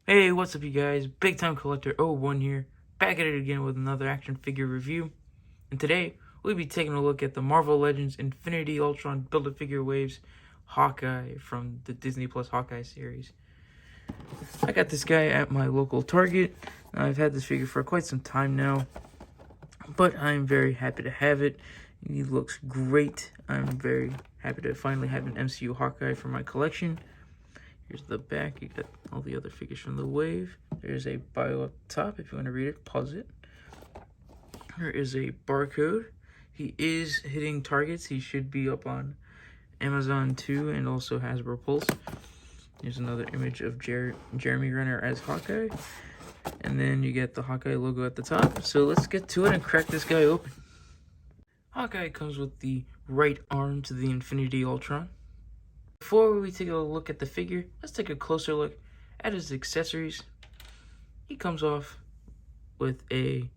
Hey, what's up you guys? Big Time Collector 01 here, back at it again with another action figure review. And today, we'll be taking a look at the Marvel Legends Infinity Ultron Build-A-Figure Waves Hawkeye from the Disney Plus Hawkeye series. I got this guy at my local Target. I've had this figure for quite some time now, but I'm very happy to have it. He looks great. I'm very happy to finally have an MCU Hawkeye for my collection. Here's the back. You got all the other figures from the wave. There's a bio up top. If you want to read it, pause it. There is a barcode. He is hitting targets. He should be up on Amazon too, and also Hasbro Pulse. Here's another image of Jeremy Renner as Hawkeye. And then you get the Hawkeye logo at the top. So let's get to it and crack this guy open. Hawkeye comes with the right arm to the Infinity Ultron. Before we take a look at the figure, let's take a closer look at his accessories. He comes off with a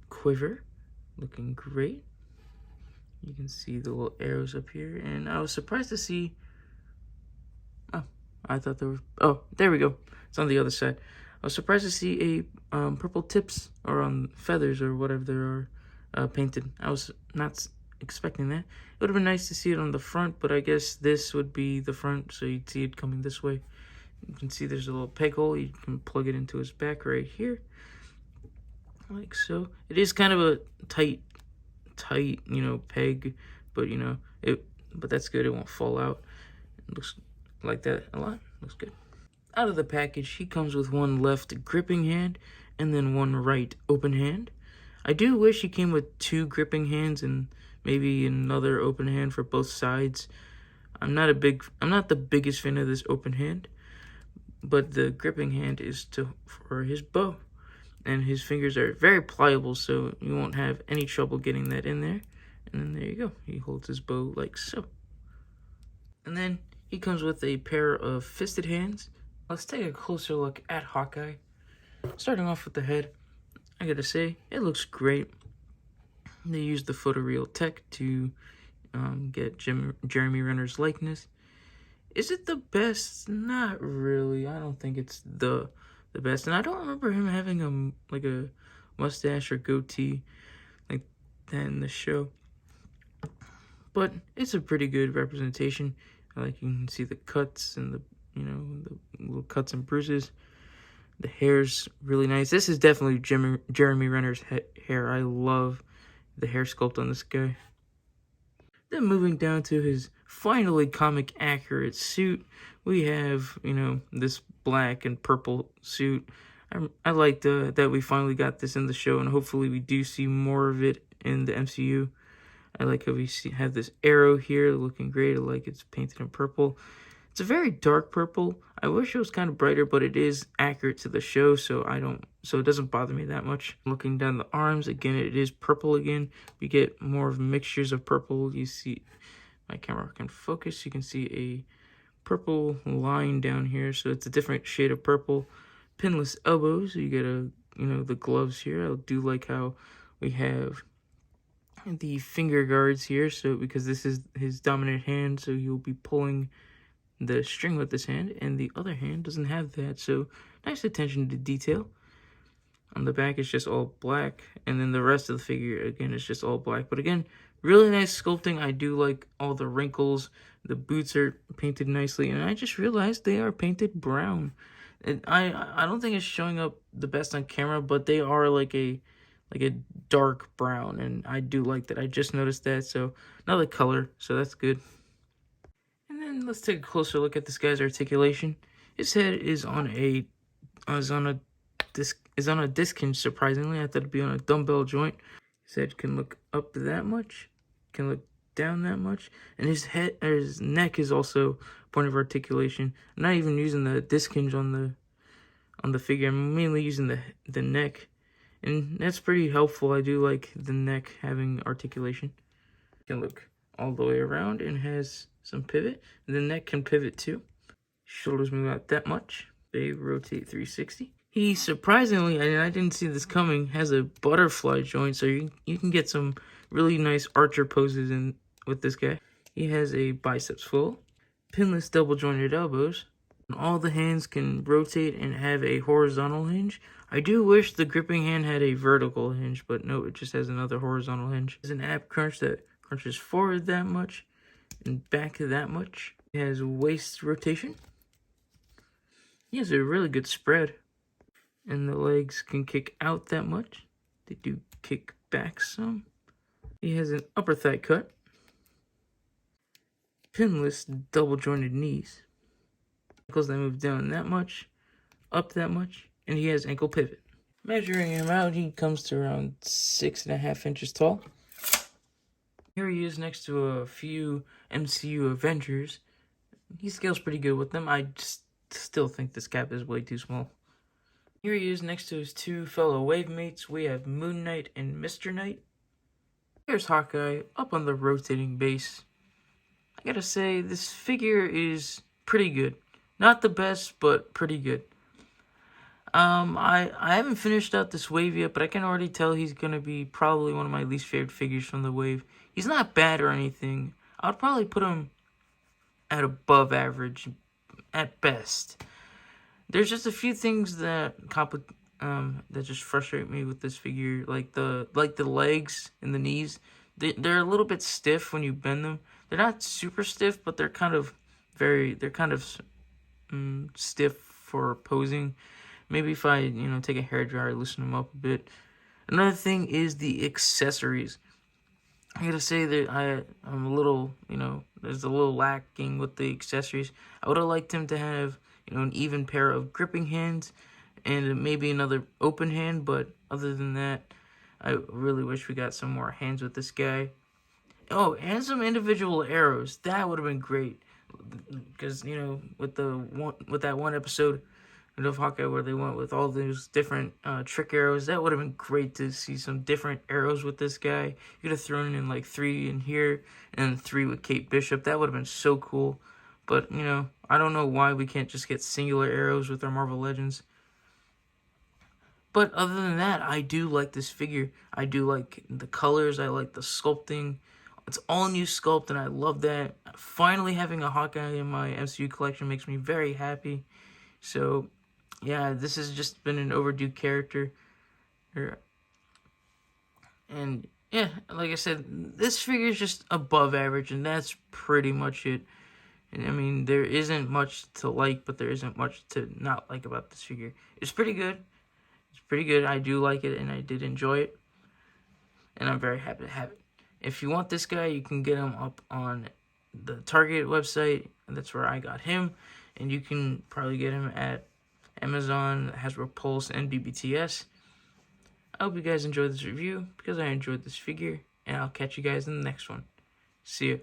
quiver, looking great. You can see the little arrows up here, and I was surprised to see, I thought there were, there we go, it's on the other side. I was surprised to see a purple tips, or on feathers, or whatever there are, painted. I was not expecting that. It would have been nice to see it on the front, but I guess this would be the front, so you'd see it coming this way. You can see there's a little peg hole. You can plug it into his back right here, like so. It is kind of a tight, peg, but but that's good. It won't fall out. It looks like that a lot. Looks good. Out of the package, he comes with one left gripping hand and then one right open hand. I do wish he came with two gripping hands and maybe another open hand for both sides. I'm not the biggest fan of this open hand, but the gripping hand is for his bow, and his fingers are very pliable, so you won't have any trouble getting that in there. And then there you go. He holds his bow like so. And then he comes with a pair of fisted hands. Let's take a closer look at Hawkeye. Starting off with the head, I gotta say, it looks great. They used the photoreal tech to get Jeremy Renner's likeness. Is it the best? Not really. I don't think it's the best. And I don't remember him having a mustache or goatee like that in the show. But it's a pretty good representation. Like, you can see the cuts and the little cuts and bruises. The hair's really nice. This is definitely Jeremy Renner's hair. I love the hair sculpt on this guy. Then moving down to his finally comic accurate suit, we have, this black and purple suit. I like that we finally got this in the show, and hopefully we do see more of it in the MCU. I like how we have this arrow here looking great. I like it's painted in purple. It's a very dark purple. I wish it was kind of brighter, but it is accurate to the show, so it doesn't bother me that much. Looking down the arms, again, it is purple again. We get more of mixtures of purple. You see, my camera can focus. You can see a purple line down here, so it's a different shade of purple. Pinless elbows. You get the gloves here. I do like how we have the finger guards here, so because this is his dominant hand, so he'll be pulling the string with this hand, and the other hand doesn't have that, so nice attention to detail. On the back, it's just all black, and then the rest of the figure, again, is just all black. But again, really nice sculpting. I do like all the wrinkles. The boots are painted nicely, and I just realized they are painted brown. And I don't think it's showing up the best on camera, but they are like a dark brown, and I do like that. I just noticed that, so another color, so that's good. And then let's take a closer look at this guy's articulation. His head is on a disc hinge. Surprisingly, I thought it'd be on a dumbbell joint. His head can look up that much, can look down that much, and his neck is also a point of articulation. I'm not even using the disc hinge on the figure. I'm mainly using the neck, and that's pretty helpful. I do like the neck having articulation. It can look all the way around and has some pivot. The neck can pivot too. Shoulders move out that much. They rotate 360. He surprisingly, and I didn't see this coming, has a butterfly joint, so you can get some really nice archer poses in with this guy. He has a biceps full, pinless double jointed elbows, All the hands can rotate and have a horizontal hinge. I do wish the gripping hand had a vertical hinge, but no, it just has another horizontal hinge. There's an ab crunch that crunches forward that much and back that much. It has waist rotation. He has a really good spread. And the legs can kick out that much. They do kick back some. He has an upper thigh cut. Pinless double jointed knees. Ankles that move down that much, up that much, and he has ankle pivot. Measuring him out, he comes to around 6.5 inches tall. Here he is next to a few MCU Avengers. He scales pretty good with them. I just still think this cap is way too small. Here he is next to his two fellow wave mates. We have Moon Knight and Mr. Knight. Here's Hawkeye up on the rotating base. I gotta say, this figure is pretty good. Not the best, but pretty good. I haven't finished out this wave yet, but I can already tell he's gonna be probably one of my least favorite figures from the wave. He's not bad or anything. I would probably put him at above average at best. There's just a few things that that just frustrate me with this figure, like the legs and the knees. They're a little bit stiff when you bend them. They're not super stiff, but they're kind of stiff for posing. Maybe if I take a hairdryer, loosen them up a bit. Another thing is the accessories. I gotta say that I'm a little, there's a little lacking with the accessories. I would have liked him to have, an even pair of gripping hands and maybe another open hand, but other than that, I really wish we got some more hands with this guy. Oh, and some individual arrows. That would have been great. Because, with that one episode of Hawkeye where they went with all those different trick arrows, that would have been great to see some different arrows with this guy. You could have thrown in like 3 in here and 3 with Kate Bishop. That would have been so cool. But, I don't know why we can't just get singular arrows with our Marvel Legends. But other than that, I do like this figure. I do like the colors. I like the sculpting. It's all new sculpt, and I love that. Finally having a Hawkeye in my MCU collection makes me very happy. So, yeah, this has just been an overdue character. And, yeah, like I said, this figure is just above average, and that's pretty much it. And, I mean, there isn't much to like, but there isn't much to not like about this figure. It's pretty good. It's pretty good. I do like it, and I did enjoy it. And I'm very happy to have it. If you want this guy, you can get him up on the Target website. That's where I got him. And you can probably get him at Amazon, Hasbro Pulse, and BBTS. I hope you guys enjoyed this review because I enjoyed this figure. And I'll catch you guys in the next one. See ya.